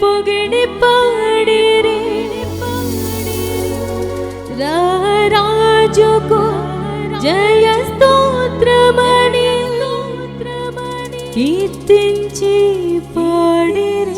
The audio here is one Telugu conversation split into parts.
పొగిడి పాడిరి రాజుకు జయ స్తోత్రమని కీర్తించి పాడిరి.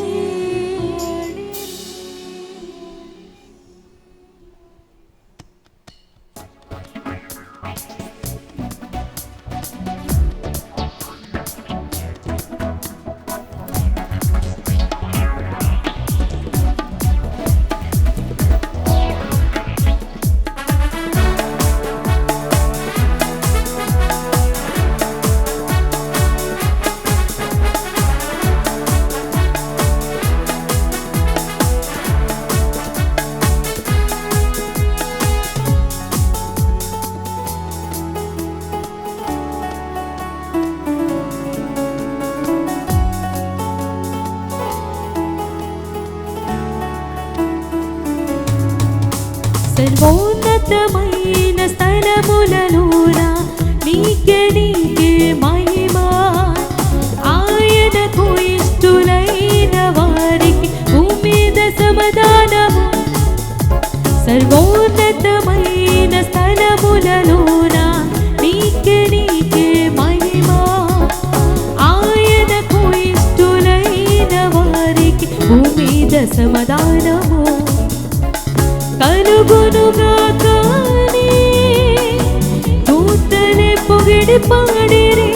సర్వోన్నతమైన స్థలములలోన నీకే మహిమ, ఆయనకు ఇష్టులైన వారికి భూమిద సమాధానము. సర్వోన్నతమైన స్థలములలోన నీకే మహిమ, ఆయనకు ఇష్టులైన వారికి భూమిద సమాధానము కలుగునుగాకని దూతలే పొగిడి పాడిరి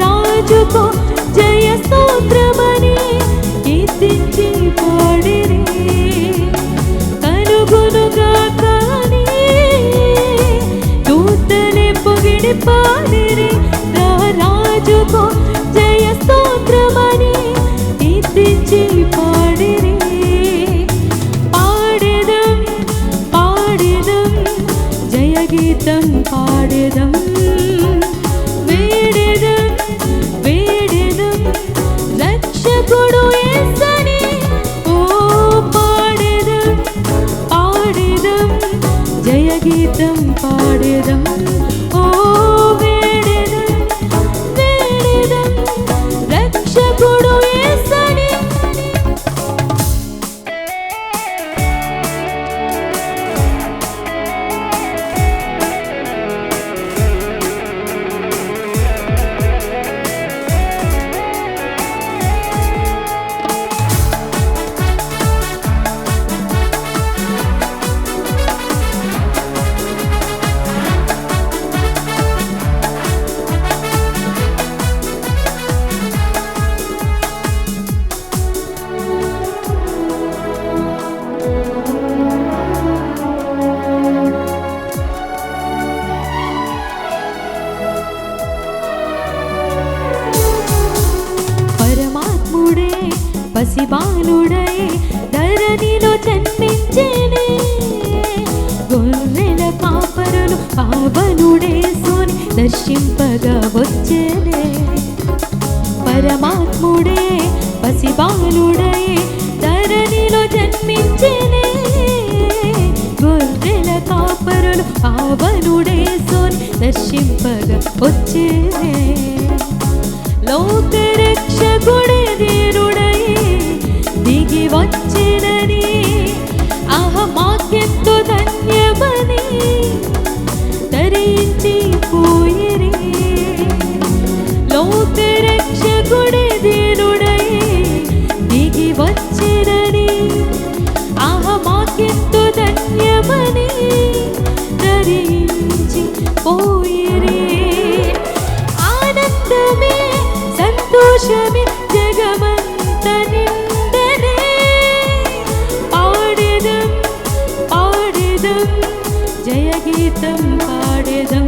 రాజుకు జయ స్తోత్రమని కీర్తించి పాడిరి. కలుగునుగాకని దూతలే పొగిడి పాడిరి రాజుకు జయ స్తోత్రమని కీర్తించి పాడిరి. గీతం పాడేదం వేడేదం వేడేదం రక్షకుడు యేసని. ఓ పాడేదం పాడేదం జయ గీతం పాడేదం. ఓ వేడేదం వేడేదం రక్షకుడు యేసని. పసిబాలుడై ధరణిలో జన్మించెనే, గొర్రెల కాపరులు పావనుడేసుని దర్శింపగా వచ్చెనే. పరమాత్ముడే పసిబాలుడై ధరణిలో జన్మించెనే, గొర్రెల కాపరులు పావనుడేసుని దర్శింపగా వచ్చెనే. లోకరక్షకుడే ధీరుడై దిగి వచ్చినని మాకెంతో ధన్యమని ధరించి పోయిరి. లోకరక్షకుడే ధీరుడై దిగి వచ్చినని మాకెంతో ధన్యమని ధరించి పోయిరి. ఆనందమే సంతోషమే జగమంత నిండనే, పాడేదం పాడేదం జయ గీతం పాడేదం.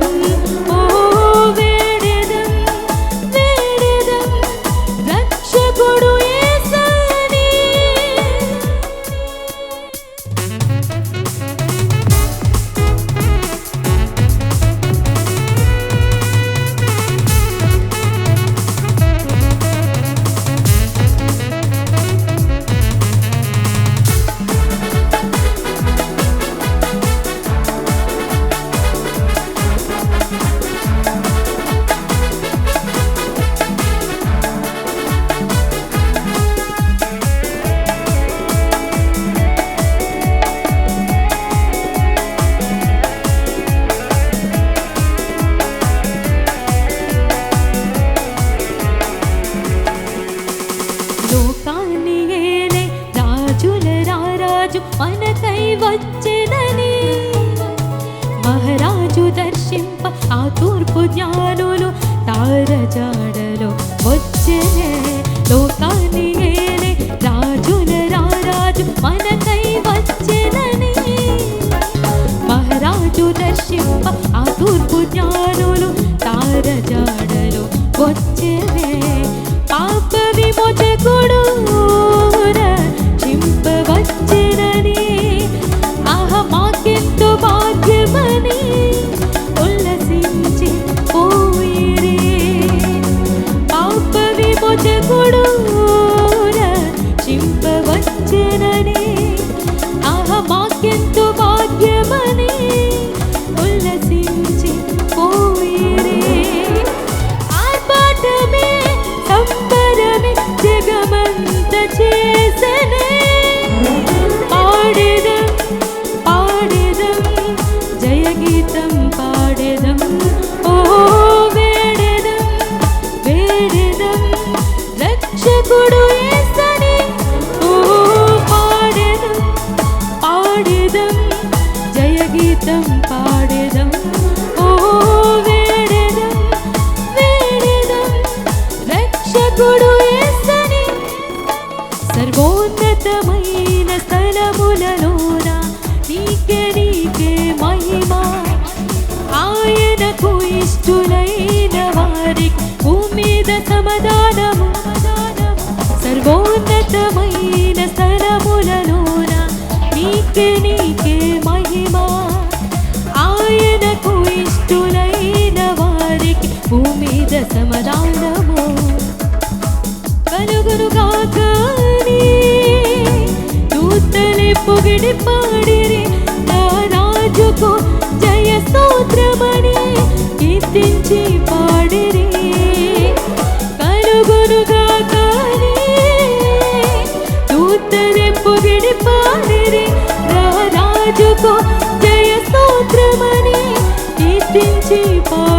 ఓ వేడేదం వేడేదం రక్షకుడు యేసని. రాజు మనకై వచ్చెనని మహారాజు దర్శింప ఆ తూర్పు జ్ఞానులు తారజాడలో వచ్చెనే లోకాన్ని ఏలే రాజుల రారాజు మనకై వచ్చెనని మహారాజు దర్శింప ఆ తూర్పు జ్ఞానులు తారజాడలో వచ్చెనే పాప విమోచకుడు రక్షింపవచ్చెనని ఆహా మాకెంతో భాగ్యమని ఉల్లసించి పోయిరే పాప విమోచకుడు రక్షింపవచ్చెనని ఆహా మాకెంతో భాగ్యమని ఉల్లసించి పోయిరే ఆర్భాటమే సంబరమే జగమంత చేసనే పాడెదం పాడెదం జయగీతం పాడెదం ఓ వేడెదం వేడెదం రక్షకుడు యేసని ఓ పాడెదం పాడెదం జయగీతం పాడెదం ఓ వేడెదం వేడెదం రక్షకుడు యేసని సర్వోన్నతమైన స్థలములలోన నీకే నీకే మహిమ ఆయనకు ఇష్టులైన వారికి భూమిద సమాధానము సర్వోన్నతమైన స్థలములలోన నీకే నీకే మహిమ ఆయనకు ఇష్టులైన వారికి భూమిద సమాధానము కలుగునుగాకని దూతలే పొగిడి పాడిరి నా రాజుకు జయ స్తోత్రమని కీర్తించి పాడిరి కలుగునుగాకని దూతలే పొగిడి పాడిరి నా రాజుకు జయ స్తోత్రమని కీర్తించి పాడిరి